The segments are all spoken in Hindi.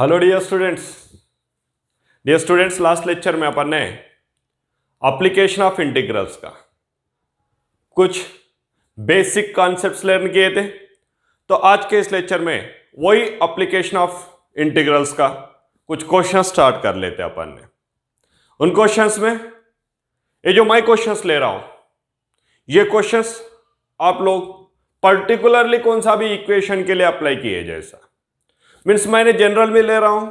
Hello dear students, last lecture में अपन ने एप्लीकेशन ऑफ इंटीग्रल्स का कुछ बेसिक कॉन्सेप्ट्स लर्न किए थे। तो आज के इस लेक्चर में वही एप्लीकेशन ऑफ इंटीग्रल्स का कुछ क्वेश्चन स्टार्ट कर लेते हैं अपन ने। उन क्वेश्चंस में ये जो मैं क्वेश्चंस ले रहा हूं, ये क्वेश्चंस आप लोग पर्टिकुलरली कौन सा भी इक्वेशन के लिए अप्लाई किए, जैसा मीन्स मैंने जनरल में ले रहा हूं,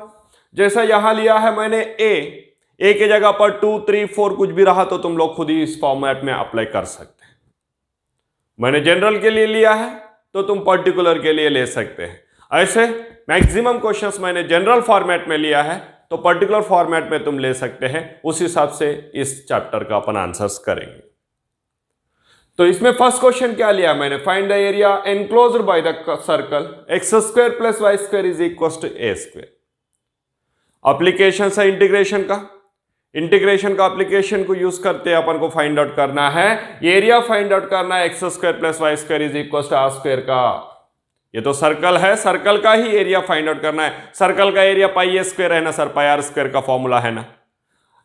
जैसा यहां लिया है मैंने ए की जगह पर 2, 3, 4 कुछ भी रहा तो तुम लोग खुद ही इस फॉर्मेट में अप्लाई कर सकते हैं। मैंने जनरल के लिए लिया है तो तुम पर्टिकुलर के लिए ले सकते हैं। ऐसे मैक्सिमम क्वेश्चंस मैंने जनरल फॉर्मेट में लिया है तो पर्टिकुलर फॉर्मेट में तुम ले सकते हैं। उस हिसाब से इस चैप्टर का अपन आंसर्स करेंगे। तो इसमें फर्स्ट क्वेश्चन क्या लिया मैंने, find the area enclosed by the circle x² + y² = a²। Application है इंटीग्रेशन का एप्लीकेशन को यूज करते अपन को फाइंड आउट करना है, एरिया फाइंड आउट करना है x² + y² = a² का। ये तो सर्कल है, सर्कल का ही एरिया फाइंड आउट करना है। सर्कल का एरिया πa² है ना सर, πr² का फॉर्मूला है ना।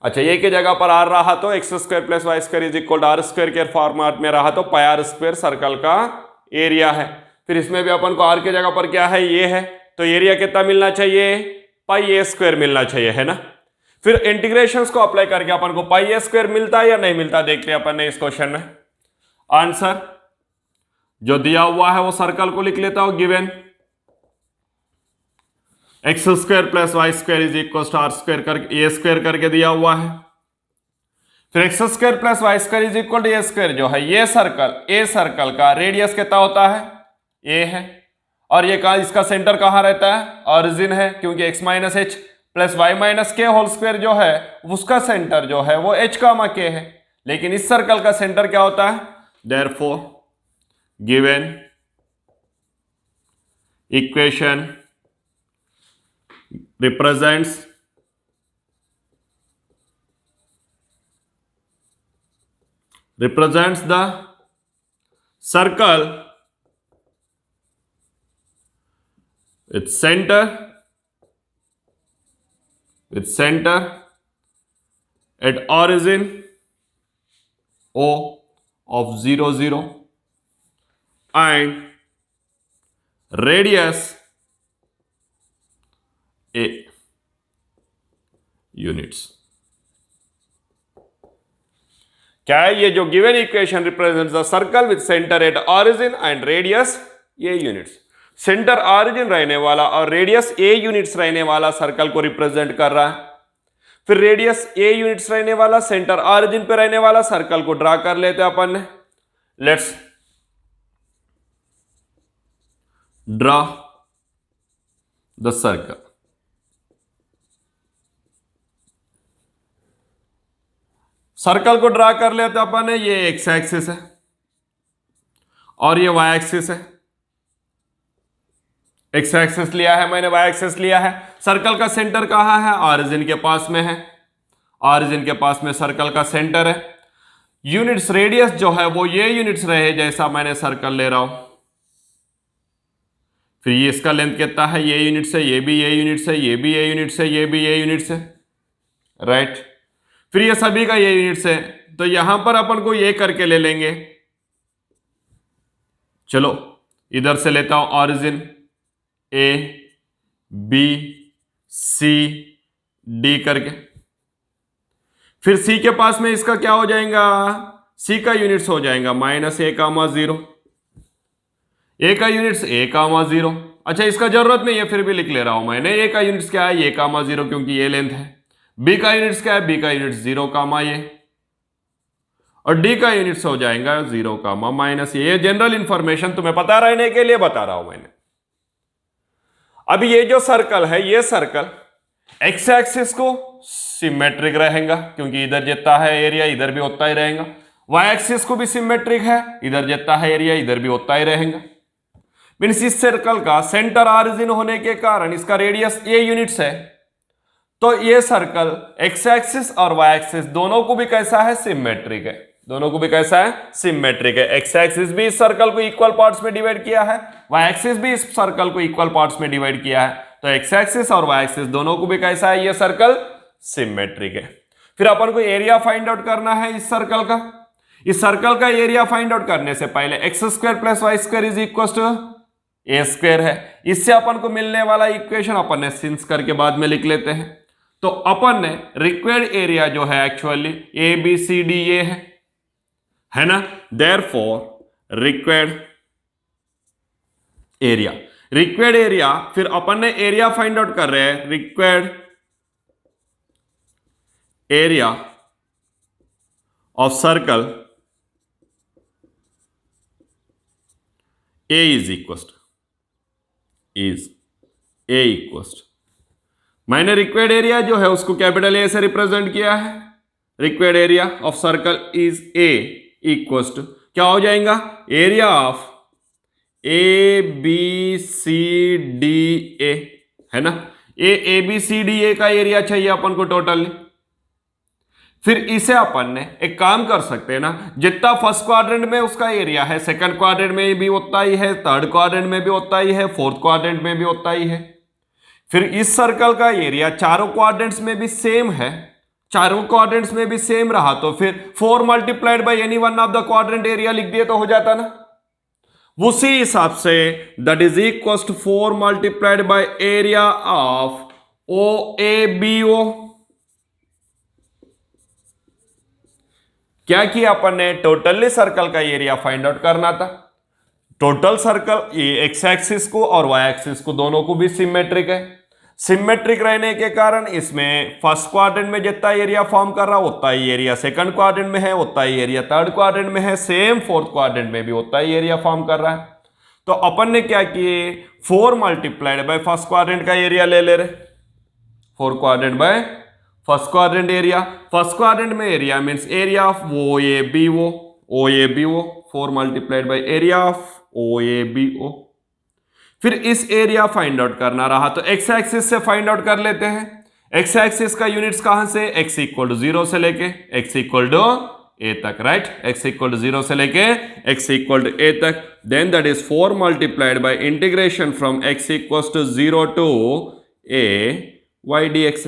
अच्छा, ये की जगह पर r रहा तो x² + y² = r² के फॉर्मेट में रहा तो πr² सर्कल का एरिया है। फिर इसमें भी अपन को r की जगह पर क्या है, ये है, तो एरिया कितना मिलना चाहिए, πa² मिलना चाहिए, है ना। फिर इंटीग्रेशंस को अप्लाई करके अपन को πa² मिलता है या नहीं मिलता, देखते हैं अपन ने इस क्वेश्चन में। आंसर जो दिया हुआ है वो सर्कल को लिख लेता हूं, गिवन x² + y² = r² करके a² करके दिया हुआ है। फिर x² + y² = a² जो है, ये सर्कल का रेडियस कितना होता है, a है। और ये कहा, इसका सेंटर कहां रहता है, ऑरिजिन है, क्योंकि x - h + y - k² जो है उसका सेंटर जो है वो h, k है। लेकिन इस सर्कल का सेंटर क्या होता है, therefore given equation represents the circle with center at origin O of 0, 0 and radius a units. क्या है ये जो given equation represents the circle with centre at origin and radius a units. Centre origin रहने वाला और रेडियस a यूनिट्स रहने वाला सर्कल को रिप्रेजेंट कर रहा है। फिर रेडियस a यूनिट्स रहने वाला, सेंटर ऑरिजिन पे रहने वाला सर्कल को ड्रा कर लेते हैं अपन ने। Let's draw the circle. Circle को ड्रा कर लेते अपन ने, ये एक्स एक्सिस है और ये वाई एक्सिस है। एक्स एक्सिस लिया है मैंने, वाई एक्सिस लिया है। सर्कल का सेंटर कहां है, ऑरिजिन के पास में है। ऑरिजिन के पास में सर्कल का सेंटर है। यूनिट्स रेडियस जो है वो ये यूनिट्स रहे, जैसा मैंने सर्कल ले रहा हूं। फिर ये इसका लेंथ कितना है, ये यूनिट्स है, ये भी ये यूनिट्स है, ये भी ये यूनिट्स है, ये भी ये यूनिट्स है, राइट। फिर ये सभी का ये यूनिट्स है, तो यहां पर अपन को ये करके ले लेंगे। चलो इधर से लेता हूं, origin A B C D करके। फिर C के पास में इसका क्या हो जाएगा, C का यूनिट्स हो जाएगा -a, 0। A का यूनिट्स a, 0। अच्छा, इसका जरूरत नहीं है, फिर भी लिख ले रहा हूं मैंने। A का यूनिट्स क्या है, a, 0, क्योंकि ये लेंथ है। B का यूनिट्स क्या है, B का यूनिट्स 0, ये। और D का यूनिट्स हो जाएगा 0, ये जनरल इंफॉर्मेशन तुम्हें पता रहने के लिए बता रहा हूं मैंने। अभी ये जो सर्कल है, ये सर्कल एक्स एक्सिस को सिमेट्रिक रहेगा, क्योंकि इधर जितना है एरिया इधर भी उतना ही रहेगा। वाई एक्सिस को भी सिमेट्रिक है, इधर जितना है एरिया इधर भी उतना ही रहेगा। मीन्स इस सर्कल का सेंटर ऑरिजिन होने के कारण इसका रेडियस a यूनिट्स है, तो ये सर्कल एक्स एक्सिस और वाई एक्सिस दोनों को भी कैसा है, सिमेट्रिक है। दोनों को भी कैसा है, सिमेट्रिक है। एक्स एक्सिस भी इस सर्कल को इक्वल पार्ट्स में डिवाइड किया है, वाई एक्सिस भी इस सर्कल को इक्वल पार्ट्स में डिवाइड किया है। तो एक्स एक्सिस और वाई एक्सिस दोनों को भी कैसा है, ये सर्कल सिमेट्रिक है। फिर अपन को एरिया फाइंड आउट करना है इस सर्कल का। इस सर्कल का एरिया फाइंड आउट करने से पहले x square plus y square is equal to a square है। इससे अपन को मिलने वाला इक्वेशन अपन ने सिंस करके बाद में लिख लेते हैं। तो अपन ने रिक्वायर्ड एरिया जो है actually A B C D A है ना। देयरफॉर रिक्वायर्ड एरिया फिर अपन ने एरिया फाइंड आउट कर रहे हैं। Required area of circle A is equal मैंने रिक्वायर्ड एरिया जो है उसको कैपिटल ए से रिप्रेजेंट किया है। Required area of circle is A equal to क्या हो जाएगा, area of A B C D A है ना। ए बी सी डी ए का एरिया चाहिए अपन को टोटली। फिर इसे अपन ने एक काम कर सकते हैं ना, जितना फर्स्ट क्वाड्रेंट में उसका एरिया है सेकंड क्वाड्रेंट में भी उतना ही है, थर्ड क्वाड्रेंट में भी उतना ही है, फोर्थ क्वाड्रेंट में भी उतना ही है। फिर इस सर्कल का एरिया चारों क्वाड्रेंट्स में भी सेम है, चारों क्वाड्रेंट्स में भी सेम रहा तो फिर 4 multiplied by any one of the quadrant area लिख दिए तो हो जाता ना। उसी हिसाब से that is equal to 4 multiplied by area of O A B O. क्या किया अपन ने, टोटली सर्कल का एरिया फाइंड आउट करना था। टोटल सर्कल एक्स एक्सिस को और वाई एक्सिस को दोनों को भी सिमेट्रिक है। सिमेट्रिक रहने के कारण इसमें फर्स्ट क्वाड्रेंट में जितना एरिया फॉर्म कर रहा उतना ही एरिया सेकंड क्वाड्रेंट में है, उतना ही एरिया थर्ड क्वाड्रेंट में है, सेम फोर्थ क्वाड्रेंट में भी उतना ही एरिया फॉर्म कर रहा है। तो अपन ने क्या किए, 4 मल्टीप्लाइड बाय फर्स्ट क्वाड्रेंट का एरिया ले रहे, 4 quadrant by first quadrant area. First quadrant में area means area of O A B O 4 multiplied by area of O A B O. फिर इस एरिया फाइंड आउट करना रहा तो एक्स एक्सिस से फाइंड आउट कर लेते हैं। एक्स एक्सिस का यूनिट्स कहां से, एक्स इक्वल टू 0 से लेके एक्स इक्वल टू ए तक, राइट। एक्स इक्वल टू 0 से लेके एक्स इक्वल टू ए तक। Then that is 4 multiplied by integration from x equal to 0 to A y d x.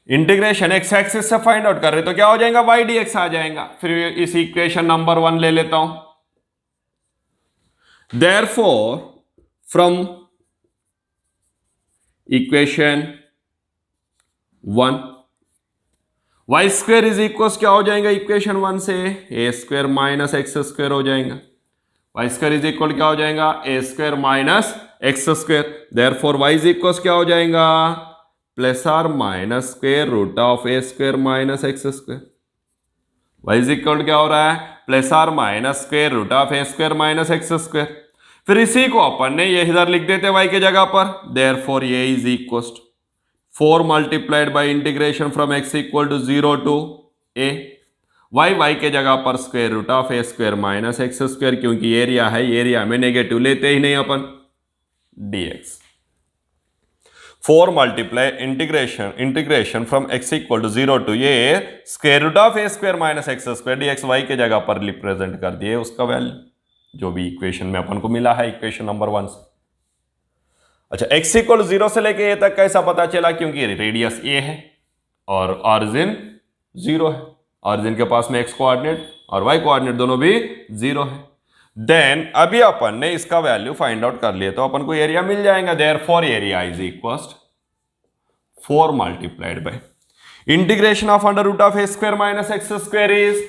Integration x axis से फाइंड आउट कर रहे तो क्या हो जाएगा, वाई डी एक्स आ जाएगा। फिर इस इक्वेशन नंबर 1 ले लेता हूं। Therefore from equation 1 Y square is equal क्या हो जाएगा, इक्वेशन 1 से A square minus x square हो जाएगा। वाई स्क्वायर इज इक्वल क्या हो जाएगा, A square minus x square. Therefore Y is equal क्या हो जाएगा, plus are minus square root of A square minus x square. Y is equal क्या हो रहा है, plus are minus square root of A square minus x square. फिर इसी को अपन ने ये इधर लिख देते वाई के जगह पर। देयरफॉर ये is equal 4 multiplied by integration from x equal to 0 to A. Y के जगह पर square root of A square minus x square, क्योंकि एरिया है, एरिया में नेगेटिव लेते ही नहीं अपन, dx। 4 multiply integration from x equal to 0 to ये square root of A square minus x square dx y के जगह पर रिप्रेजेंट कर दिए उसका वैल्यू जो भी इक्वेशन में अपन को मिला है इक्वेशन नंबर 1 से। अच्छा, x इक्वल टू 0 से लेके ए तक कैसा पता चला, क्योंकि रेडियस a है और ऑरिजिन 0 है। ऑरिजिन के पास में x कोऑर्डिनेट और y कोऑर्डिनेट दोनों भी 0 है। देन अभी अपन ने इसका वैल्यू फाइंड आउट कर लिया तो अपन को एरिया मिल जाएगा। Therefore area is equal 4 multiplied by integration of under root of A square minus x square is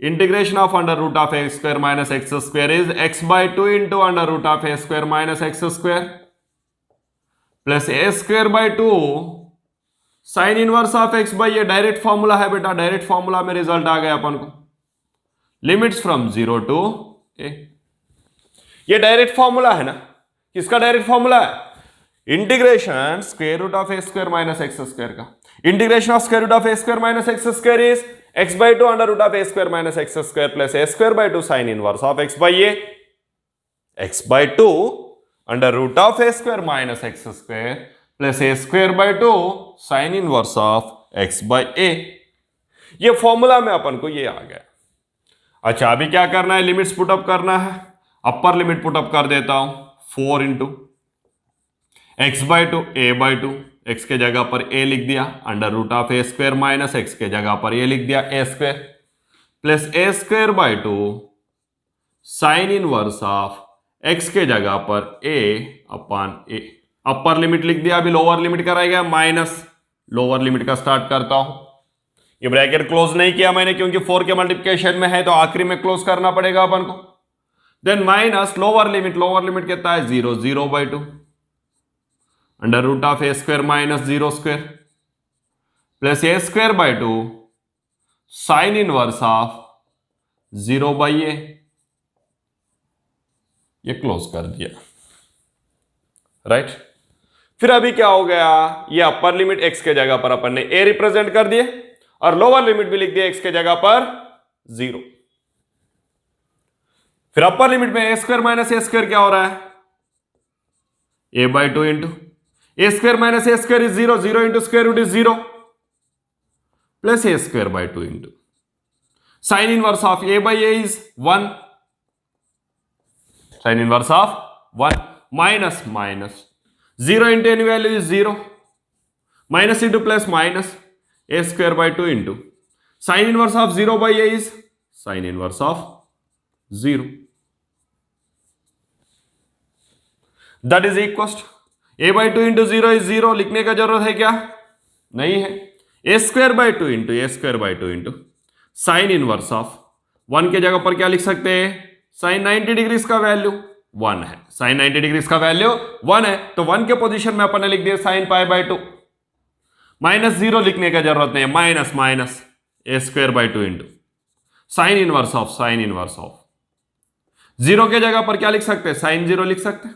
integration of under root of A square minus x square is x by 2 into under root of A square minus x square plus A square by 2 sine inverse of x by, ये डायरेक्ट फॉर्मूला है बेटा, डायरेक्ट फॉर्मूला में रिजल्ट आ गया अपन को। लिमिट्स फ्रॉम 0 टू ए, ये डायरेक्ट फॉर्मूला है ना। किसका डायरेक्ट फॉर्मूला है, integration square root of A square minus x square का। Integration of square root of A square minus x square is x by 2 under root of A square minus x square plus A square by 2 sine inverse of x by A, x by 2 under root of A square minus x square plus A square by 2 sine inverse of x by ए। ये फॉर्मूला में अपन को ये आ गया। अच्छा, अभी क्या करना है, लिमिट्स पुट अप करना है। अपर लिमिट पुटअप कर देता हूं 4 इंटू x/2 a/2, x के जगह पर a लिख दिया, under root of a square minus x के जगह पर a लिख दिया a square, plus a²/2 sine inverse of x के जगह पर a/a। अपर लिमिट लिख दिया, अभी लोअर लिमिट कराएगा माइनस लोअर लिमिट का स्टार्ट करता हूं। ये ब्रैकेट क्लोज नहीं किया मैंने क्योंकि 4 के मल्टीप्लिकेशन में है, तो आखिरी में क्लोज करना पड़ेगा अपन को। देन माइनस लोअर लिमिट कितना है 0, 0/2 under root of a square minus 0 square plus a²/2 sine inverse of 0/a। ये क्लोज कर दिया, राइट। फिर अभी क्या हो गया, ये अपर लिमिट x के जगह पर अपन ने a रिप्रेजेंट कर दिए और लोअर लिमिट भी लिख दिया x के जगह पर 0। फिर अपर लिमिट में a² माइनस a² क्या हो रहा है a/2 into a² minus a² is 0, 0 into square root is 0 plus a²/2 into sine inverse of a/a is 1, sine inverse of 1 minus minus 0 into any value is 0, minus into plus minus a²/2 into sine inverse of 0/a is sine inverse of 0। That is equal a/2 into 0 is 0, लिखने का जरूरत है क्या, नहीं है। a²/2 into a²/2 into sine inverse of 1 के जगह पर क्या लिख सकते हैं, साइन 90 डिग्रीज का वैल्यू 1 है, साइन 90 डिग्रीज का वैल्यू 1 है, तो 1 के पोजीशन में अपन ने लिख दिया साइन π/2, माइनस 0 लिखने का जरूरत नहीं है, minus minus a²/2 into sine inverse of 0 के जगह पर क्या लिख सकते हैं, साइन 0 लिख सकते हैं,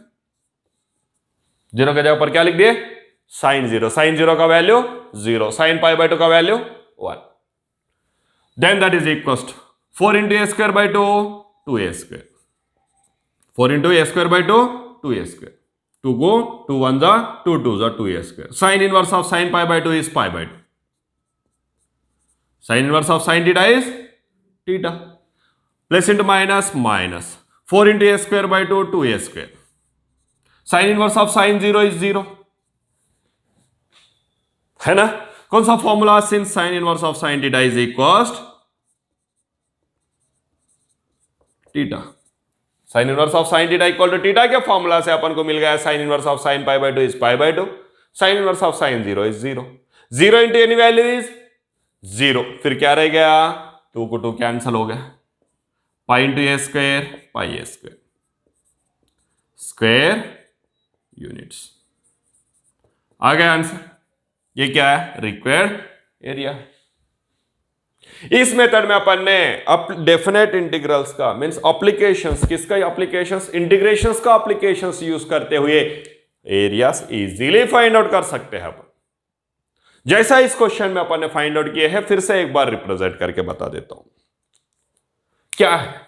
0 के जगह पर क्या लिख दिए साइन 0, साइन 0 का वैल्यू 0, साइन π/2 का value 1। Then that is equal 4 into a²/2 2a², 4 into a²/2 2a², 2 को 2 1 जा 2 2 जा 2a², sine inverse of sine π/2 is π/2, sine inverse of sine theta is theta, plus into minus minus 4 into a²/2 2a², sine inverse of sine 0 is 0, है ना। कौन सा formula, since sine inverse of sine theta is equal theta, sine inverse of sine theta equal to theta के फॉर्मूला से अपन को मिल गया sine inverse of sine π/2 is π/2, sine inverse of sine 0 is 0, 0 into any value is 0, फिर क्या रह गया 2 को 2 कैंसिल हो गया, पाई इंटू a² पाई a² स्क्वायर यूनिट्स, आ गया आंसर। ये क्या है, रिक्वायर्ड एरिया। इस मेथड में अपन ने डेफिनेट इंटीग्रल्स का मींस एप्लीकेशंस, किसका एप्लीकेशंस, इंटीग्रेशंस का एप्लीकेशंस यूज करते हुए एरियाज इजीली फाइंड आउट कर सकते हैं अपन। जैसा इस क्वेश्चन में अपन ने फाइंड आउट किए हैं, फिर से एक बार रिप्रेजेंट करके बता देता हूं। क्या है,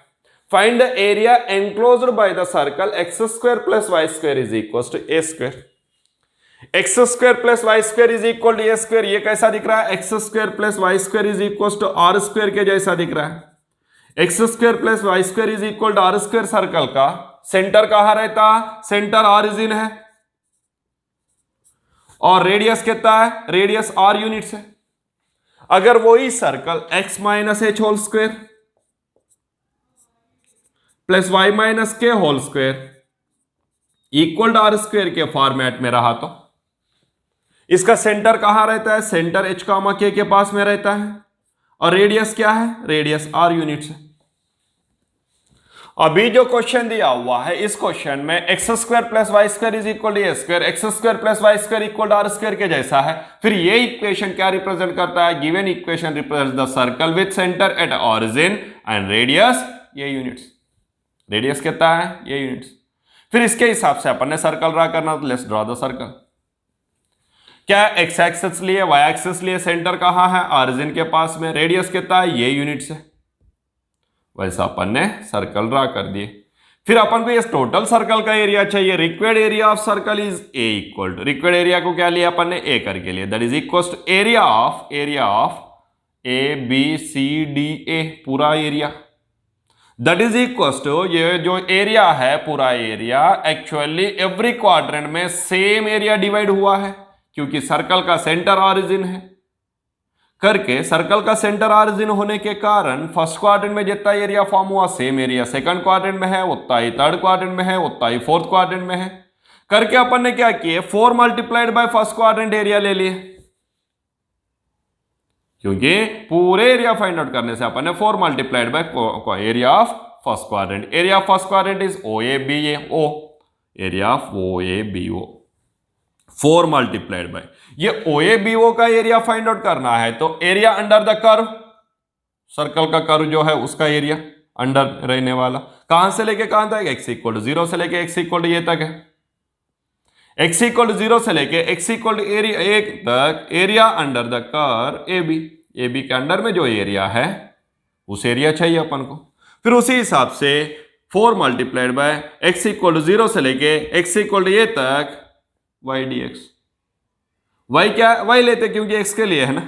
find the area enclosed by the circle x² plus y² is equal to a², x² plus y² is equal to a²। ये कैसा दिख रहा है, x² plus y² is equal to r² के जैसा दिख रहा है। x² plus y² is equal to r² circle का सेंटर कहां रहता, सेंटर ऑरिजिन है और रेडियस कितना है, रेडियस r यूनिट्स है। अगर वही circle x minus h whole square plus y minus k whole square equal to r² के फॉर्मेट में रहा तो इसका सेंटर कहां रहता है, सेंटर h कामा k के पास में रहता है और रेडियस क्या है, रेडियस r यूनिट्स है। अभी जो क्वेश्चन दिया हुआ है इस क्वेश्चन में x² plus y² is equal to a², x² plus y² equal to r² के जैसा है। फिर ये इक्वेशन क्या रिप्रेजेंट करता है, given equation represent the circle with centre at origin and radius ये यूनिट्स, रेडियस कितना है ये यूनिट्स। फिर इसके हिसाब से अपन ने सर्कल ड्रा करना, तो लेट्स ड्रॉ द सर्कल। क्या x एक्सिस लिए, y एक्सिस लिए, सेंटर कहां है, ऑरिजिन के पास में, रेडियस कितना है ये यूनिट्स है। वैसा अपन ने सर्कल ड्रा कर दिए। फिर अपन को ये टोटल सर्कल का एरिया चाहिए, required area of circle is a equal to, required area को क्या लिया अपन ने a करके लिए, that is equal to area of a b c d a पूरा area. That is equal to, ये जो एरिया है पूरा एरिया एक्चुअली एवरी क्वाड्रेंट में सेम एरिया डिवाइड हुआ है, क्योंकि सर्कल का सेंटर ऑरिजिन है करके, सर्कल का सेंटर ऑरिजिन होने के कारण फर्स्ट क्वाड्रेंट में जितना एरिया फॉर्म हुआ सेम एरिया सेकंड क्वाड्रेंट में है, उतना ही थर्ड क्वाड्रेंट में है, उतना ही फोर्थ क्वाड्रेंट में है करके अपन ने क्या किए 4 multiplied by first quadrant area ले लिए, क्योंकि पूरे एरिया फाइंड आउट करने से अपन ने 4 multiplied by area of first quadrant. Area of first quadrant is OABO, area of OABO 4 multiplied bye, ये OABO का एरिया फाइंड आउट करना है तो area under the curve, circle का कर्व जो है उसका एरिया अंडर रहने वाला, कहां से लेके कहां तक, x इक्वल 0 से लेके x इक्वल ये तक है, x इक्वल 0 से लेके x इक्वल एरिया 1 तक area under the curve AB के अंडर में जो एरिया है उस एरिया चाहिए अपन को। फिर उसी हिसाब से 4 मल्टीप्लाइड बाय x इक्वल 0 से लेके x इक्वल ये तक y dx, y क्या, y लेते क्योंकि x के लिए है ना,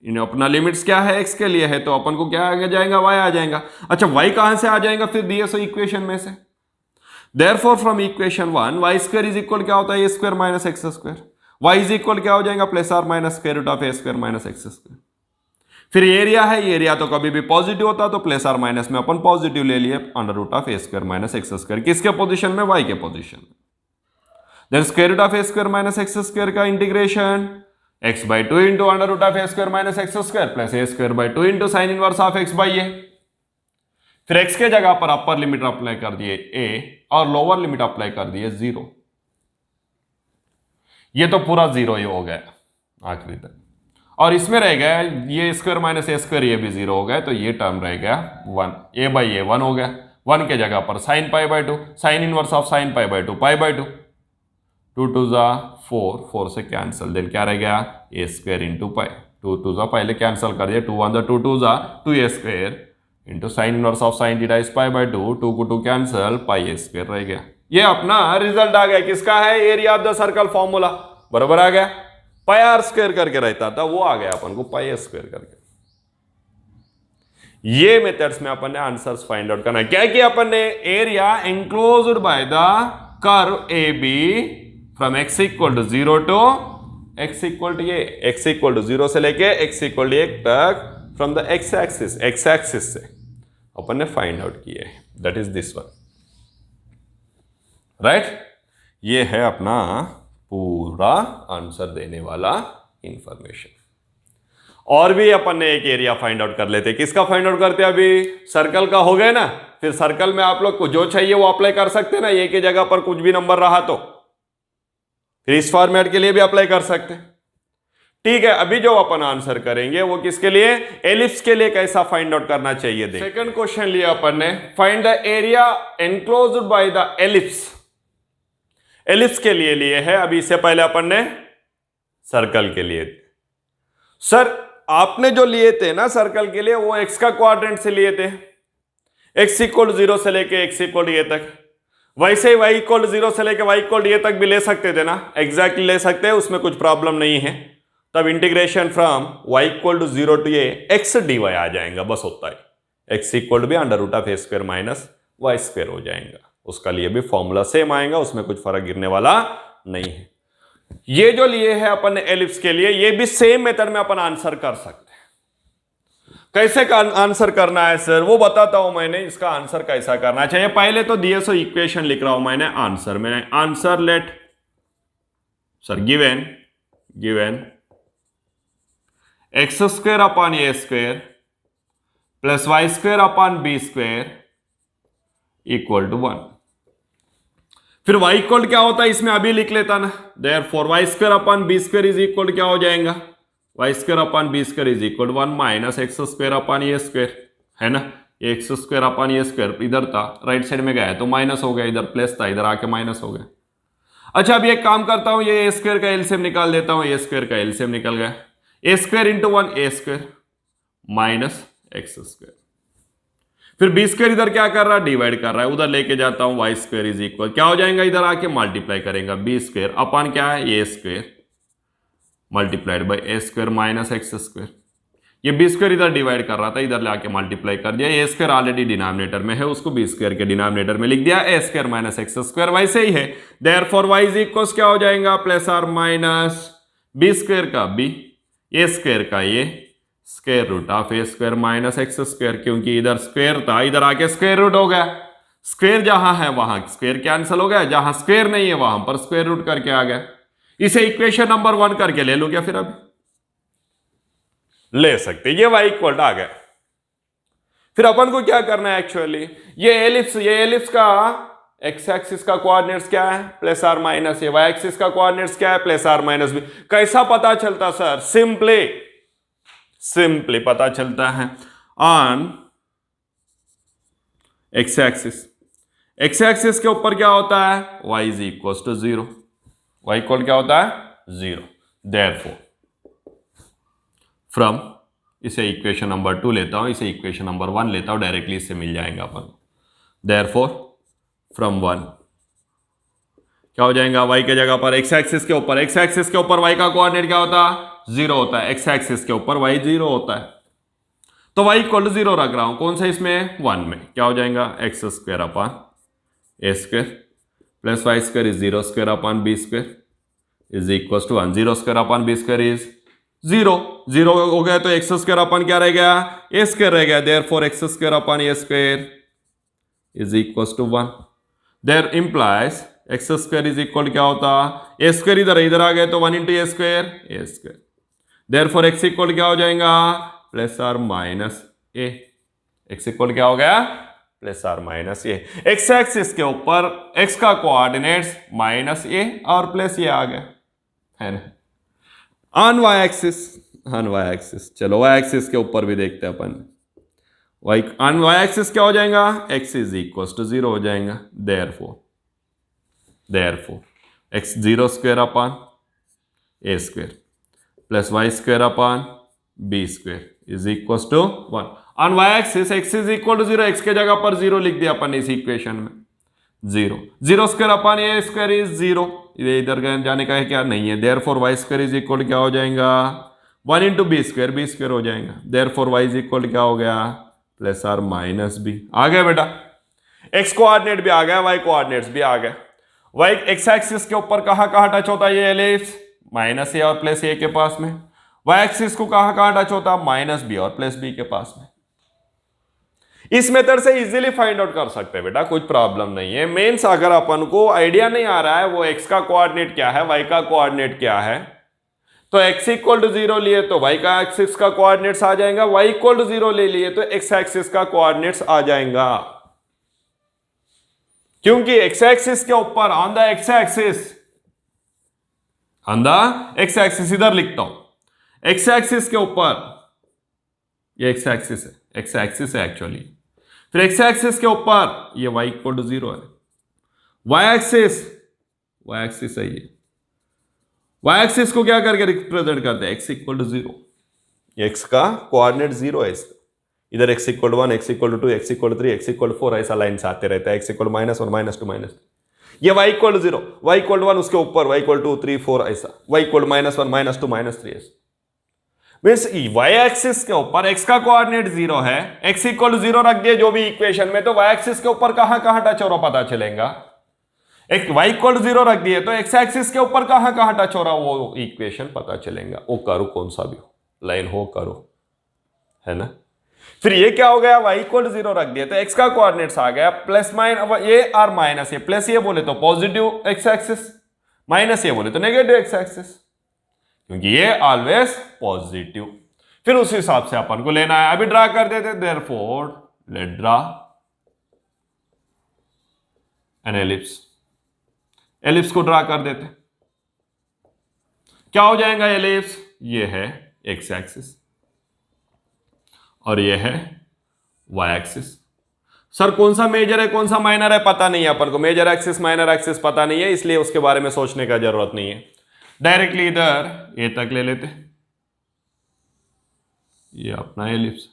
इन अपना लिमिट्स क्या है x के लिए है तो अपन को क्या आ जाएगा, y आ जाएगा। अच्छा y कहां से आ जाएगा फिर दिए सो इक्वेशन में से, Therefore from equation 1 y square is equal क्या होता है, a square minus x square, y is equal क्या हो जाएगा plus are minus square root of a square minus x square। फिर एरिया है, एरिया तो कभी भी पॉजिटिव होता है तो प्लस आर माइनस में अपन पॉजिटिव ले लिए under root of a square minus x square, किसके पोजीशन में, y के पोजीशन में। Then square root of a square minus x square का integration x by 2 into under root of a square minus x square plus a square by 2 into sine inverse of x by a। फिर x के जगह पर अपर लिमिट अप्लाई कर दिए a और लोअर लिमिट अप्लाई कर दिए 0, ये तो पूरा 0 ही हो गया आखिरी तक, और इसमें रह गया ये स्क्वायर माइनस ए स्क्वायर, ये भी 0 हो गया तो ये टर्म रह गया 1, a बाई ए 1 हो गया, 1 के जगह पर sign pi by 2, sine inverse of sine pi by 2 pi by 2, 2 2 जा 4, 4 से कैंसिल, देन क्या रह गया a स्क्वायर इंटू पाई, 2 2 जा पहले कैंसिल कर दिया, 2 1 जा 2 2 जा 2a square into sine inverse of sine theta is pi by 2, 2 को 2 कैंसिल, पाई a स्क्वायर रह गया। ये अपना रिजल्ट आ गया, किसका है, area of the circle formula बराबर आ गया, पाई आर स्क्वायर करके रहता था वो आ गया अपन को पाई स्क्वायर करके। ये मेथड्स में अपन ने आंसर्स फाइंड आउट करना है, क्या किया अपन ने, area enclosed by the curve AB from x equal to 0 to x equal to ये, x इक्वल टू 0 से लेके x इक्वल टू 1 तक फ्रॉम द x एक्सिस से अपन ने फाइंड आउट किए, that is this one, right. ये है अपना पूरा आंसर देने वाला इंफॉर्मेशन। और भी अपन ने एक एरिया फाइंड आउट कर लेते, किसका फाइंड आउट करते हैं, अभी सर्कल का हो गया ना, फिर सर्कल में आप लोग को जो चाहिए वो अप्लाई कर सकते हैं ना, ये की जगह पर कुछ भी नंबर रहा तो फिर इस फॉर्मेट के लिए भी अप्लाई कर सकते हैं, ठीक है। अभी जो अपन आंसर करेंगे वो किसके लिए, एलिप्स के लिए कैसा फाइंड आउट करना चाहिए। सेकंड क्वेश्चन लिया अपन ने, find the area enclosed by the ellipse, ellipse के लिए लिए है, अभी इससे पहले अपन ने सर्कल के लिए थे। सर आपने जो लिए थे ना सर्कल के लिए वो एक्स का क्वाड्रेंट से लिए थे, एक्स इक्वल 0 से लेके एक्स इक्वल ये तक, वैसे ही वाई इक्वल 0 से लेके वाई इक्वल ये तक भी ले सकते थे ना, एग्जैक्टली ले सकते हैं, उसमें कुछ प्रॉब्लम नहीं है। तब integration from y equal to 0 to ये x dy आ जाएगा, बस होता है x इक्वल भी under root of a square minus y square हो जाएगा, उसका लिए भी फॉर्मूला सेम आएगा, उसमें कुछ फर्क गिरने वाला नहीं है। ये जो लिए है अपन ने एलिप्स के लिए, ये भी सेम मेथड में अपन आंसर कर सकते हैं। कैसे आंसर करना है सर, वो बताता हूं मैंने, इसका आंसर कैसा करना चाहिए। पहले तो दिए सो इक्वेशन लिख रहा हूं मैंने, answer let sir given x square upon a square plus y square upon b square equal to 1। फिर y इक्वल क्या होता है इसमें अभी लिख लेता ना, therefore y square upon b square is equal क्या हो जाएगा, y square upon b square is equal 1 minus x square upon a square, है ना, x square upon a square इधर था, राइट साइड में गया तो माइनस हो गया, इधर प्लस था इधर आके माइनस हो गया। अच्छा अब एक काम करता हूं, ये ए स्क्वायर का एलसीएम निकाल देता हूं, ए स्क्वायर का एलसीएम निकल गया, ए square into 1 a square minus x square, फिर बी स्क्वायर इधर क्या कर रहा है, डिवाइड कर रहा है, उधर लेके जाता हूं, वाई स्क्वायर इज इक्वल क्या हो जाएगा, इधर आके मल्टीप्लाई करेगा, बी स्क्वायर अपॉन क्या है A square multiplied by A square minus x square, ये बी स्क्वायर इधर डिवाइड कर रहा था, इधर लाके मल्टीप्लाई कर दिया, ए स्क्वायर ऑलरेडी डिनोमिनेटर में है, उसको बी स्क्वायर के डिनोमिनेटर में लिख दिया, ए स्क्वायर माइनस एक्स स्क्वायर वैसे ही है, देयरफॉर वाई इज इक्वल्स क्या हो जाएगा, plus are minus B square का बी, ए स्क्वायर का A, square root of A square minus x square, क्योंकि इधर स्क्वायर था, इधर आके स्क्वायर रूट हो गया, स्क्वायर जहां है वहां स्क्वायर कैंसिल हो गया, जहां स्क्वायर नहीं है वहां पर स्क्वायर रूट करके आ गया। इसे इक्वेशन नंबर 1 करके ले लो क्या, फिर अब ले सकते, ये वाई इक्वल आ गया। फिर अपन को क्या करना है एक्चुअली, ये एलिप्स का एक्स एक्सिस का कोऑर्डिनेट्स क्या है, प्लस आर माइनस, ये वाई एक्सिस का कोऑर्डिनेट्स क्या है, प्लस आर माइनस बी। कैसा पता चलता सर, सिंपली पता चलता है ऑन एक्स एक्सिस के ऊपर क्या होता है, y is equal to 0, y equal क्या होता है 0, देयरफॉर फ्रॉम, इसे इक्वेशन नंबर 2 लेता हूं, इसे इक्वेशन नंबर 1 लेता हूं, डायरेक्टली इससे मिल जाएगा अपन, देयरफॉर फ्रॉम 1 क्या हो जाएगा, y के जगह पर एक्स एक्सिस के ऊपर y का कोऑर्डिनेट क्या होता है 0 होता है, एक्स एक्सिस के ऊपर y 0 होता है, तो y इक्वल टू 0 रख रहा हूं, कौन सा इसमें 1 में, क्या हो जाएगा x square upon a square plus y square is 0 square upon b square is equal to 1, 0 square upon b square is 0 हो गया, तो एक्स स्क्वायर अपॉन क्या रह गया, ए स्क्वायर रह गया, therefore x square upon a square is equal to 1, there implies x square is equal क्या होता, ए स्क्वायर इधर आ गया, तो 1 into a square, therefore x equal क्या हो जाएगा, plus are minus a, x equal क्या हो गया, plus are minus a, x axis के ऊपर एक्स का कोऑर्डिनेट्स माइनस ए और प्लस ए आ गया, है ना। ऑन वाई एक्सिस, चलो वाई एक्सिस के ऊपर भी देखते हैं अपन, ऑन वाई एक्सिस क्या हो जाएगा, एक्स इज इक्वल टू 0 हो जाएगा, therefore x 0 square upon a square plus y square upon b square is equal to 1, on y axis x is equal to 0, x के जगह पर 0 लिख दिया अपन इस इक्वेशन में, 0 square upon a square is 0, इधर जाने का है क्या, नहीं है, therefore y square is equal क्या हो जाएगा, 1 इंटू बी स्क्वायर हो जाएगा, देयरफॉर वाई इज इक्वल क्या हो गया, प्लस आर माइनस बी, आ गया बेटा, एक्स कोऑर्डिनेट भी आ गया, वाई कोऑर्डिनेट्स भी आ गया, वाई एक्स एक्सिस के ऊपर कहां टच होता है, ये एलिप्स माइनस ए और प्लस ए के पास में, वाई एक्सिस को कहां टच होता है, माइनस बी और प्लस बी के पास में। इस मेथड से इजीली फाइंड आउट कर सकते हैं बेटा, कुछ प्रॉब्लम नहीं है। मेंस अगर अपन को आइडिया नहीं आ रहा है वो एक्स का कोऑर्डिनेट क्या है, वाई का कोऑर्डिनेट क्या है, तो एक्स इक्वल टू 0 लिए तो वाई का एक्सिस का कोऑर्डिनेट्स आ जाएगा, वाई इक्वल टू 0 ले लिए तो एक्स एक्सिस का कोऑर्डिनेट्स आ जाएगा, क्योंकि एक्स एक्सिस के ऊपर ऑन द एक्स एक्सिस इधर लिखता हूं, एक्स एक्सिस के ऊपर ये एक्स एक्सिस है एक्चुअली, फिर एक्स एक्सिस के ऊपर ये y इक्वल टू 0 है, y एक्सिस है ये, y एक्सिस को क्या करके रिप्रेजेंट करते हैं, x इक्वल टू 0, x का कोऑर्डिनेट 0 है इसका, इधर x equal to 1, x equal to 2, x equal to 3, x equal to 4 ऐसा लाइन्स आते रहता है, x इक्वल -1 -2 -3, ये y equal to 0, y equal to 1 उसके ऊपर y इक्वल टू 3 4 ऐसा, y इक्वल टू -1 -2 -3 ऐसा, मीन्स y एक्सिस के ऊपर x का कोऑर्डिनेट 0 है, x इक्वल टू 0 रख दिए जो भी इक्वेशन में, तो y एक्सिस के ऊपर कहां टच हो रहा पता चलेगा, y इक्वल टू 0 रख दिए तो x एक्सिस के ऊपर कहां टच हो रहा वो इक्वेशन पता चलेगा, वो करो कौन सा भी हो, लाइन हो करो, है ना। फिर ये क्या हो गया, y इक्वल टू 0 रख दिया तो x का कोऑर्डिनेट्स आ गया प्लस माइनस ये और माइनस ये, प्लस ये बोले तो पॉजिटिव x एक्सिस, माइनस ये बोले तो नेगेटिव x एक्सिस, क्योंकि ये ऑलवेज पॉजिटिव। फिर उस हिसाब से अपन को लेना है, अभी ड्रा कर देते, therefore let draw an ellipse को ड्रा कर देते, क्या हो जाएगा एलिप्स, ये है एक्स एक्सिस और ये है वाई एक्सिस। सर कौन सा मेजर है कौन सा माइनर है पता नहीं है अपन को, मेजर एक्सिस माइनर एक्सिस पता नहीं है, इसलिए उसके बारे में सोचने का जरूरत नहीं है, डायरेक्टली इधर ए तक ले लेते, ये अपना एलिप्स,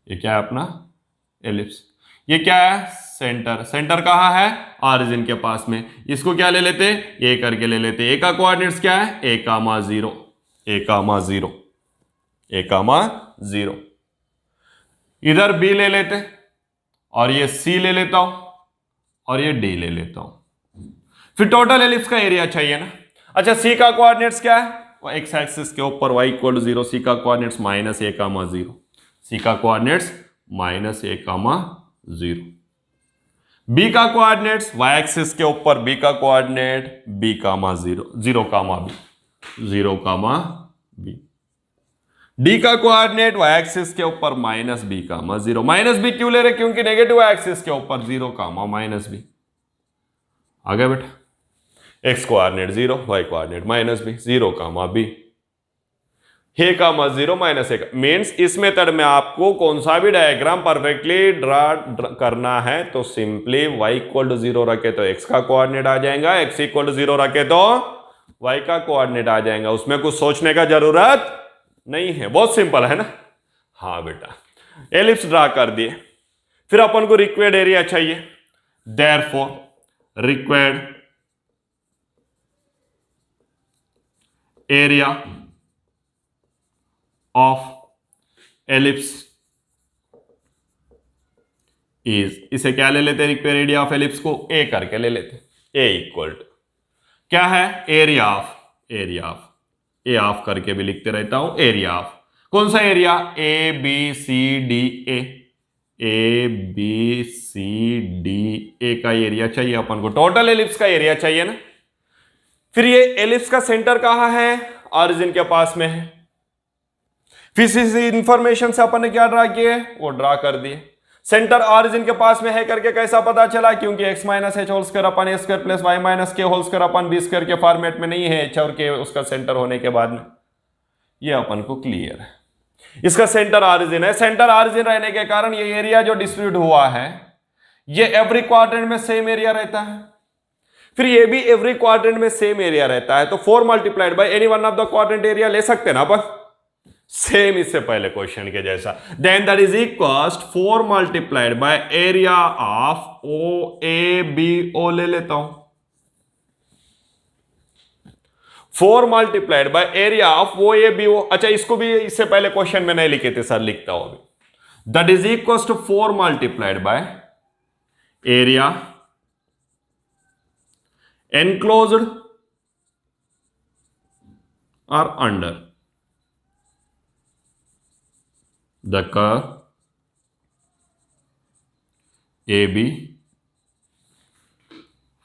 ये क्या है अपना एलिप्स, ये क्या है सेंटर कहां है, ऑरिजिन के पास में, इसको क्या ले लेते, ए करके ले लेते, ए का कोऑर्डिनेट्स क्या है, a, 0, ए कामा 0। इधर बी ले लेते और ये सी ले लेता हूं और ये डी ले लेता हूं। फिर टोटल एलिप्स का एरिया चाहिए ना। अच्छा, सी का कोऑर्डिनेट्स क्या है? वो एक्स एक्सिस के ऊपर y इक्वल 0, सी का कोऑर्डिनेट्स माइनस ए कामा 0, सी का कोऑर्डिनेट्स माइनस ए कामा 0। बी का कोऑर्डिनेट्स y एक्सिस के ऊपर b का कोऑर्डिनेट b कामा 0, 0 कामा b, 0 कामा b। डी का कोऑर्डिनेट y एक्सिस के ऊपर minus B comma 0, minus B क्यों ले रहे? क्योंकि नेगेटिव y एक्सिस के ऊपर 0 कामा माइनस बी। आ गया बेटा? x coordinate 0, y coordinate minus b, 0 comma b, a comma 0 minus a. Means इस मेथड में आपको कौन सा भी डायग्राम परफेक्टली ड्रा करना है तो सिंपली y इक्वल टू 0 रखे तो x का कोऑर्डिनेट आ जाएगा, x इक्वल टू 0 रखे तो y का कोऑर्डिनेट आ जाएगा। उसमें कुछ सोचने का जरूरत नहीं है, बहुत सिंपल है ना। हाँ बेटा, एलिप्स ड्रा कर दिए। फिर अपन को रिक्वायर्ड एरिया चाहिए, therefore required area of ellipse is, इसे क्या ले लेते? रिक्वायर्ड एरिया ऑफ एलिप्स को ए करके ले लेते। ए इक्वल टू क्या है? Area of, area of, a of करके भी लिखते रहता हूं, एरिया ऑफ। कौन सा area? A B C D A, A B C D A का एरिया चाहिए अपन को, टोटल एलिप्स का एरिया चाहिए ना। फिर ये एलिप्स का सेंटर कहां है? ऑरिजिन के पास में है। फिर इस इंफॉर्मेशन से अपन ने क्या ड्रा किए? वो ड्रा कर दिए। सेंटर ऑरिजिन के पास में है करके कैसा पता चला? क्योंकि x minus H whole square अपन A square plus Y minus K whole square अपन बी स्क्वायर के फॉर्मेट में नहीं है एच और के उसका सेंटर होने के बाद में। ये अपन को क्लियर है, इसका सेंटर ऑरिजिन है। सेंटर ऑरिजिन रहने के कारण ये एरिया जो डिस्ट्रीब्यूट हुआ है ये एवरी क्वाड्रेंट में सेम एरिया रहता है। फिर ये भी एवरी क्वाड्रेंट में सेम एरिया रहता है, तो 4 multiplied by any one of the quadrant area ले सकते हैं ना अपन, सेम इससे पहले क्वेश्चन के जैसा। Then that is equal 4 multiplied by area of O A B O ले लेता हूं, 4 multiplied by area of O A B O. अच्छा, इसको भी इससे पहले क्वेश्चन में नहीं लिखे थे सर, लिखता हूं अभी। That is equal to 4 multiplied by area enclosed और under the curve AB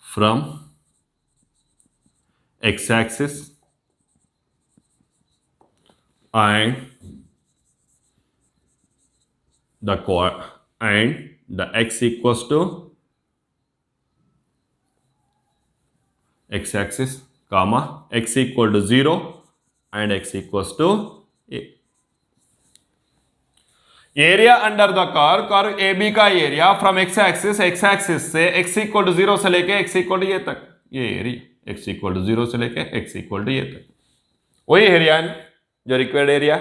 from x-axis and the x equals to x-axis comma x equal to 0 and x equals to a। Area under the curve, curve A B का एरिया फ्रॉम एक्स एक्सिस से x इक्वल टू 0 से लेके x इक्वल टू ये तक, ये एरिया x इक्वल टू 0 से लेके x इक्वल टू ये तक, वही एरिया है जो required area.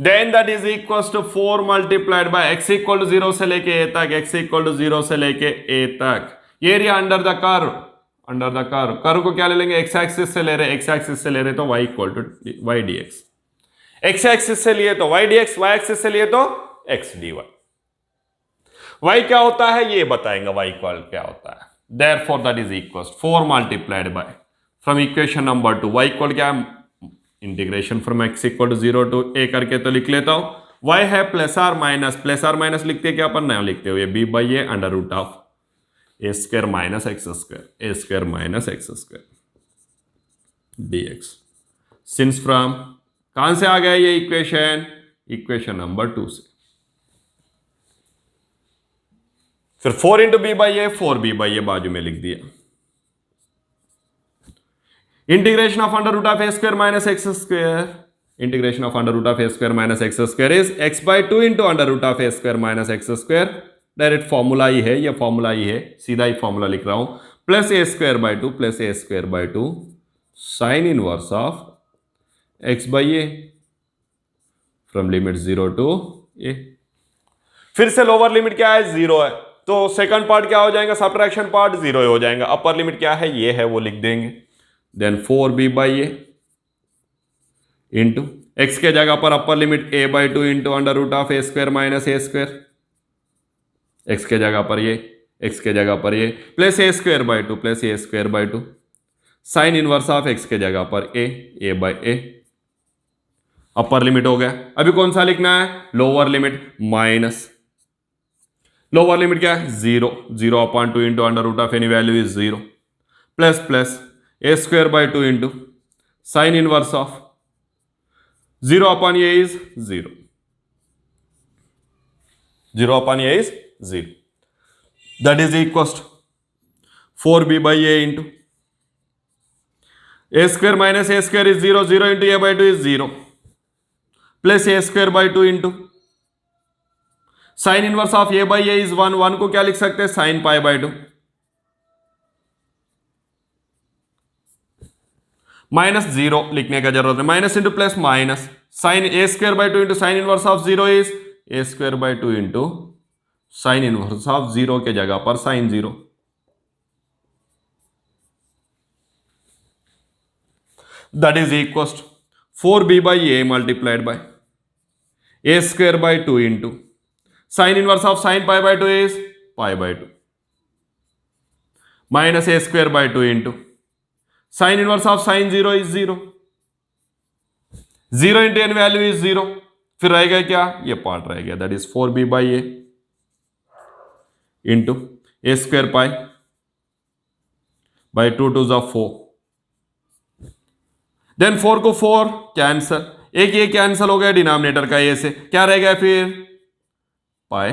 Then that is equal to 4 multiplied by x equal to 0 से लेके a तक, x इक्वल टू 0 से लेके a तक। Area under the curve, under the curve, curve को क्या ले लेंगे? x एक्सिस से ले रहे, x एक्सिस से ले रहे तो y equal to y dx, x axis से लिए तो y dx, y एक्सिस से लिए तो x dy। y क्या होता है ये बताएंगे, y इक्वल क्या होता है। Therefore that is equal 4 multiplied by from equation number 2, y equal क्या है? Integration from x equal to 0 to a करके तो लिख लेता हूं। y है प्लस आर माइनस लिखते क्या अपन? नहीं लिखते हुए b by a under root of A square minus x square, a square minus x square dx। Since from कहां से आ गया ये इक्वेशन? इक्वेशन नंबर 2 से। फिर 4 into B by A, 4b by A बाजू में लिख दिया। Integration of under root of A square minus x square, integration of under root of A square minus x square is x by 2 into under root of A square minus x square. Direct formula ही है, ये फॉर्मूला ही है, सीधा ही फॉर्मूला लिख रहा हूं। Plus A square by 2 plus A square by 2 sine inverse of x by A from limit 0 to a। फिर से लोअर लिमिट क्या है? 0 है, तो सेकंड पार्ट क्या हो जाएगा? सब्ट्रैक्शन पार्ट 0 हो जाएगा। अपर लिमिट क्या है? ये है, वो लिख देंगे। Then 4b by a into x के जगह पर upper limit a by two into under root of A square minus a square, x के जगह पर ये, एक्स के जगह पर ये, plus A square by two plus A square by two, sine inverse of x के जगह पर ए बाई ए, अपर लिमिट हो गया। अभी कौन सा लिखना है, lower limit, minus lower limit क्या है, zero, zero upon two into under root of any value is zero, plus plus A square by two into sine inverse of zero upon a is zero, zero upon a is zero, that is equal 4b by a into a square minus a square is zero, zero into a by two is zero, plus A square by two into sine inverse of A by A is one, one को क्या लिख सकते हैं, sine pi by two, minus zero लिखने का जरूरत है, minus into plus minus, sine a square by two into sine inverse of zero is A square by two into sine inverse of zero के जगह पर sine zero, that is equal 4b by a multiplied by A square by two into sine inverse of sine pi by two is pi by two, minus a square by two into sine inverse of sine zero is zero, zero into an value is zero, फिर रहेगा क्या, ये पार्ट रह गया, that is 4b by a into a square pi by two two जा 4, देन 4 को 4 कैंसल, एक ये कैंसल हो गया डिनोमिनेटर का ए से, क्या रह गया फिर, पाई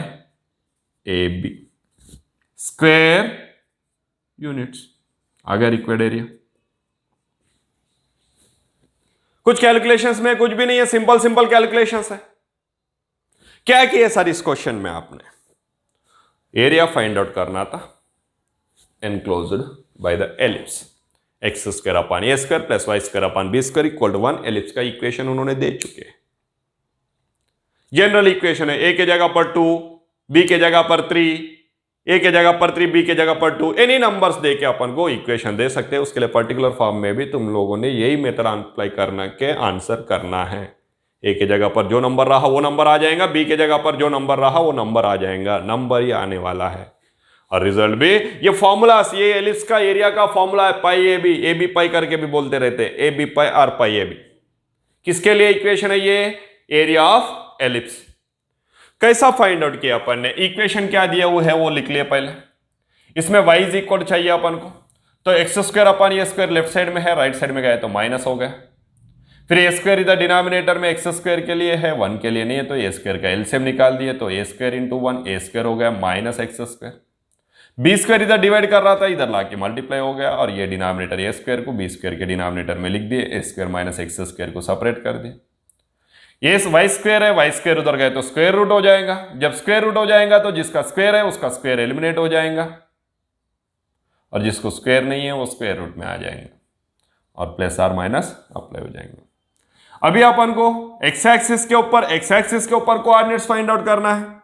ए बी स्क्वायर यूनिट्स, आ गया रिक्वायर्ड एरिया। कुछ कैलकुलेशंस में कुछ भी नहीं है, सिंपल सिंपल कैलकुलेशंस है। क्या किया सर इस क्वेश्चन में आपने, एरिया फाइंड आउट करना था enclosed by the ellipse, x square upon a square plus y square upon b square equal to 1, ellipse का इक्वेशन उन्होंने दे चुके हैं। जनरल इक्वेशन है, ए के जगह पर 2, बी के जगह पर 3, ए के जगह पर 3, बी के जगह पर 2, एनी नंबर्स देके अपन को इक्वेशन दे सकते हैं। उसके लिए पर्टिकुलर फॉर्म में भी तुम लोगों ने यही मेथड अप्लाई करना के आंसर करना है। ए के जगह पर जो नंबर रहा वो नंबर आ जाएगा, बी के जगह पर जो नंबर रहा वो नंबर आ जाएगा, नंबर ही आने वाला है। और रिजल्ट भी ये फॉर्मूला, ये एलिप्स का एरिया का फॉर्मूला है, पाई ए बी पाई करके भी बोलते रहते हैं, ए बी पाई और पाई ए बी। किसके लिए इक्वेशन है ये, एरिया ऑफ एलिप्स। कैसा फाइंड आउट किया अपन ने, इक्वेशन क्या दिया वो है वो लिख लिया पहले। इसमें y इज इक्वल चाहिए अपन को, तो x square upon a square left side में है, राइट साइड में गए तो माइनस हो गया। फिर ए स्क्वायर इधर डिनोमिनेटर में एक्स स्क्वायर के लिए है, 1 के लिए नहीं है, तो ए स्क्वायर का एलसीएम निकाल दिए, तो a square into 1 a square हो गया minus x square. B square इधर डिवाइड कर रहा था, इधर लाके मल्टीप्लाई हो गया, और ये डिनोमिनेटर ए स्क्वायर को बी स्क्वायर के डिनोमिनेटर में लिख दिए, ए स्क्वायर माइनस एक्स स्क्वायर को सेपरेट कर दिए। ये वाई स्क्वायर है, वाई स्क्वायर उधर गए तो स्क्वायर रूट हो जाएगा, जब स्क्वायर रूट हो जाएगा तो जिसका स्क्वायर है उसका स्क्वायर एलिमिनेट हो जाएगा, और जिसको स्क्वायर नहीं है वो स्क्वायर रूट में आ जाएंगे, और प्लस आर माइनस अप्लाई हो जाएंगे। अभी अपन को एक्स एक्सिस के ऊपर कोऑर्डिनेट्स फाइंड आउट करना है।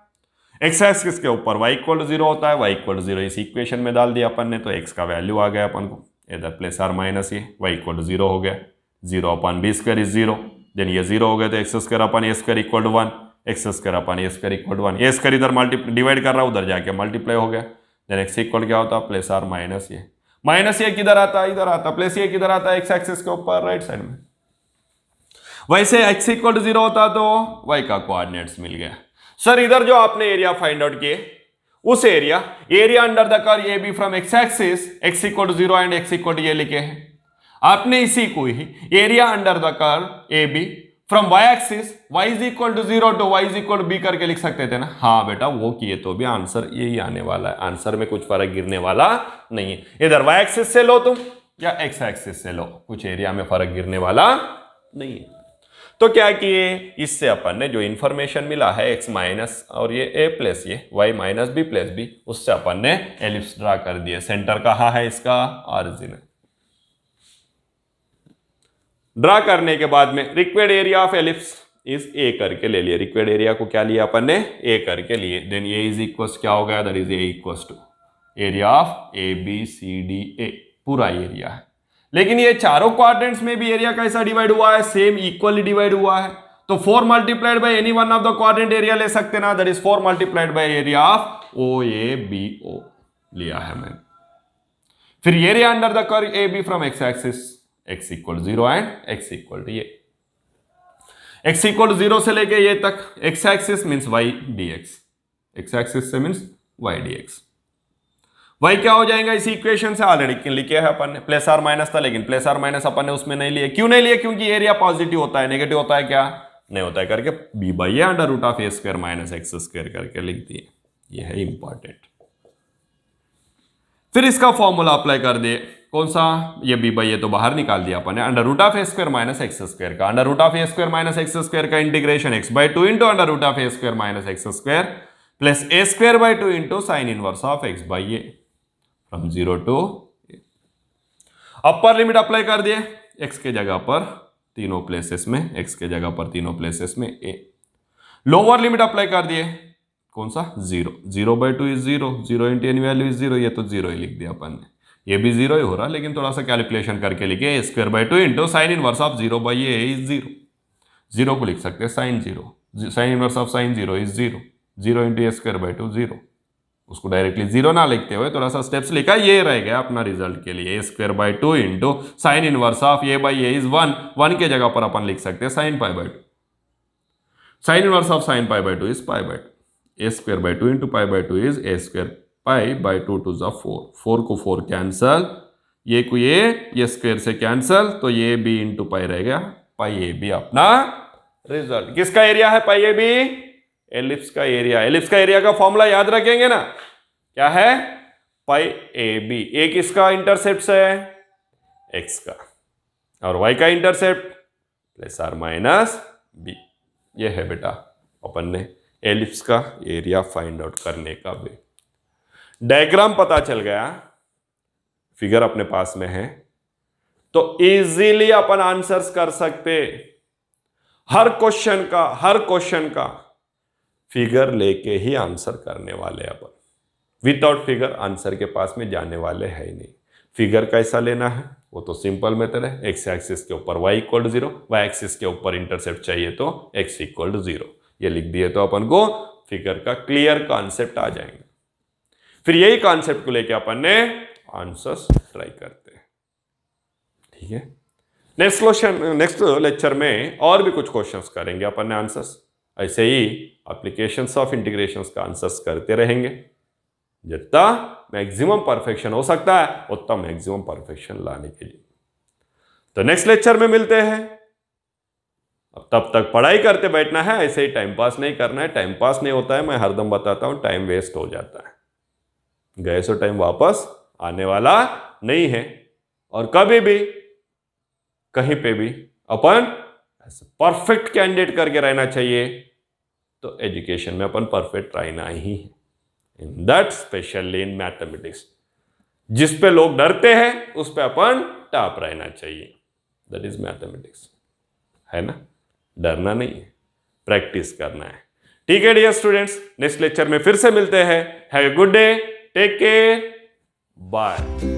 एक्स एक्सिस के ऊपर y इक्वल टू 0 होता है, y इक्वल टू 0 इस इक्वेशन में डाल दिया अपन ने, तो x का वैल्यू आ गया अपन को, इधर प्लस आर माइनस ये y इक्वल टू 0 हो गया, 0 upon b square is 0, then ये 0 हो गया तो x square upon a square equal to 1, x square upon a square equal to 1, a square इधर डिवाइड कर रहा है, उधर जाके मल्टीप्लाई हो गया, देन एक्स इक्वल क्या होता है प्लस आर माइनस ये, माइनस ये किधर आता है, इधर आता, प्लस ये किधर आता है, एक्स एक्सिस के ऊपर राइट साइड में। वैसे x इक्वल टू 0 होता तो y का कोऑर्डिनेट्स मिल गया। सर इधर जो आपने एरिया फाइंड आउट किए उस area under the curve A B from x axis x equal to 0 and x equal to ये लिखे हैं। आपने इसी को ही area under the curve A B from y axis y is equal to 0 टू y is equal to b करके लिख सकते थे ना। हाँ बेटा वो किए तो भी आंसर यही आने वाला है, आंसर में कुछ फर्क गिरने वाला नहीं है। इधर y एक्सिस से लो तुम या x एक्सिस से लो, कुछ एरिया में फर्क गिरने वाला नहीं है। तो क्या किए, इससे अपन ने जो इंफॉर्मेशन मिला है x माइनस और ये a प्लस ये y minus b plus b, उससे अपन ने एलिप्स ड्रा कर दिए। सेंटर कहाँ है इसका, ऑरिजिन है। ड्रा करने के बाद में required area of ellipse is a करके ले लिए। रिक्वायर्ड एरिया को क्या लिया अपन ने, a करके लिए। देन a इज इक्वल्स क्या हो गया, that is a equals to area of A B C D A, पूरा एरिया है। लेकिन ये चारों क्वाड्रेंट्स में भी एरिया कैसा डिवाइड हुआ है, सेम इक्वली डिवाइड हुआ है। तो 4 multiplied by any one of the quadrant area ले सकते ना, that is 4 multiplied by area of OABO लिया है मैंने। फिर area under the curve AB from x axis, x equal 0 and x equal to ये x इक्वल 0 से लेके ये तक, x axis means y dx, x axis से मींस y dx। y क्या हो जाएगा इसी इक्वेशन से, ऑलरेडी लिखे है अपन ने, प्लस आर माइनस था लेकिन प्लस आर माइनस अपन ने उसमें नहीं लिए। क्यों नहीं लिए? क्योंकि एरिया पॉजिटिव होता है, नेगेटिव होता है क्या नहीं होता है करके b by under root of a square minus x square करके लिख दिए। ये है इंपॉर्टेंट। फिर इसका फॉर्मूला अप्लाई कर दिए, कौन सा, ये b बाई ए तो बाहर निकाल दिया अपन ने, under root of A square minus x square का, under root of A square minus x square का integration x by 2 into under root of A square minus x square plus A square by 2 into sine inverse of x by A from 0 to. Upper limit apply कर दिए, x के जगह पर तीनों प्लेसेस में, x के जगह पर तीनों प्लेसेस में a। लोअर लिमिट अप्लाई कर दिए, कौन सा, 0, 0 by 2 is 0, 0 into any value is 0, ये तो 0 ही लिख दिया अपन ने, ये भी 0 ही हो रहा, लेकिन थोड़ा सा कैलकुलेशन करके लिखे, square by 2 into sine inverse of 0 by A is 0, 0 को लिख सकते हैं sine 0, sine inverse of sine 0 is 0, 0 into a square by 2 0, उसको डायरेक्टली 0 ना लिखते हुए थोड़ा सा स्टेप्स लिखा, ये रह गया अपना रिजल्ट के लिए, A square by 2 into sine inverse of A by A is 1, 1 के जगह पर अपन लिख सकते हैं sine pi by 2, sine inverse of sine pi by 2 is pi by 2, A square by 2 into pi by 2 is A square pi by 2 two जा 4, 4 को 4 कैंसल, ये को ये स्क्वायर से कैंसल, तो ये बी इंटू पाई रह गया, पाई ए बी अपना रिजल्ट। किसका एरिया है पाई ए बी? एलिप्स का एरिया। एलिप्स का एरिया का फॉर्मूला याद रखेंगे ना, क्या है, पाई ए बी। ए किसका इंटरसेप्ट है? एक्स का, और वाई का intercept plus are minus b. ये है बेटा अपन ने एलिप्स का एरिया फाइंड आउट करने का वे। डायग्राम पता चल गया, फिगर अपने पास में है, तो इजीली अपन आंसर्स कर सकते। हर क्वेश्चन का फिगर लेके ही आंसर करने वाले अपन, विदाउट फिगर आंसर के पास में जाने वाले है ही नहीं। फिगर कैसा लेना है वो तो सिंपल मेथड है, एक्स एक्सिस के ऊपर y equal to 0, y axis के ऊपर इंटरसेप्ट चाहिए तो x इक्वल टू 0, ये लिख दिए तो अपन को फिगर का क्लियर कॉन्सेप्ट आ जाएंगे। फिर यही कॉन्सेप्ट को लेके अपन ने आंसर्स ट्राई करते हैं, ठीक है। नेक्स्ट लेक्चर में और भी कुछ क्वेश्चंस करेंगे अपन ने आंसर्स, ऐसे ही एप्लीकेशंस ऑफ इंटीग्रेशंस का आंसर्स करते रहेंगे। जितना मैक्सिमम परफेक्शन हो सकता है उतना मैक्सिमम परफेक्शन लाने के लिए। तो नेक्स्ट लेक्चर में मिलते हैं। अब तब तक पढ़ाई करते बैठना है, ऐसे ही टाइम पास नहीं करना है। टाइम पास नहीं होता है, मैं हरदम बताता हूं, टाइम वेस्ट हो जाता है। गए सो टाइम वापस आने वाला नहीं है, और कभी भी कहीं पे भी अपन परफेक्ट कैंडिडेट करके रहना चाहिए। तो एजुकेशन में अपन परफेक्ट रहना ही है, in that specially in mathematics. जिस पे लोग डरते हैं उस पे अपन टॉप रहना चाहिए, दैट इज मैथमेटिक्स, है ना। डरना नहीं है, प्रैक्टिस करना है। ठीक है डियर स्टूडेंट्स, नेक्स्ट लेक्चर में फिर से मिलते हैं। Have a good day, take care, bye.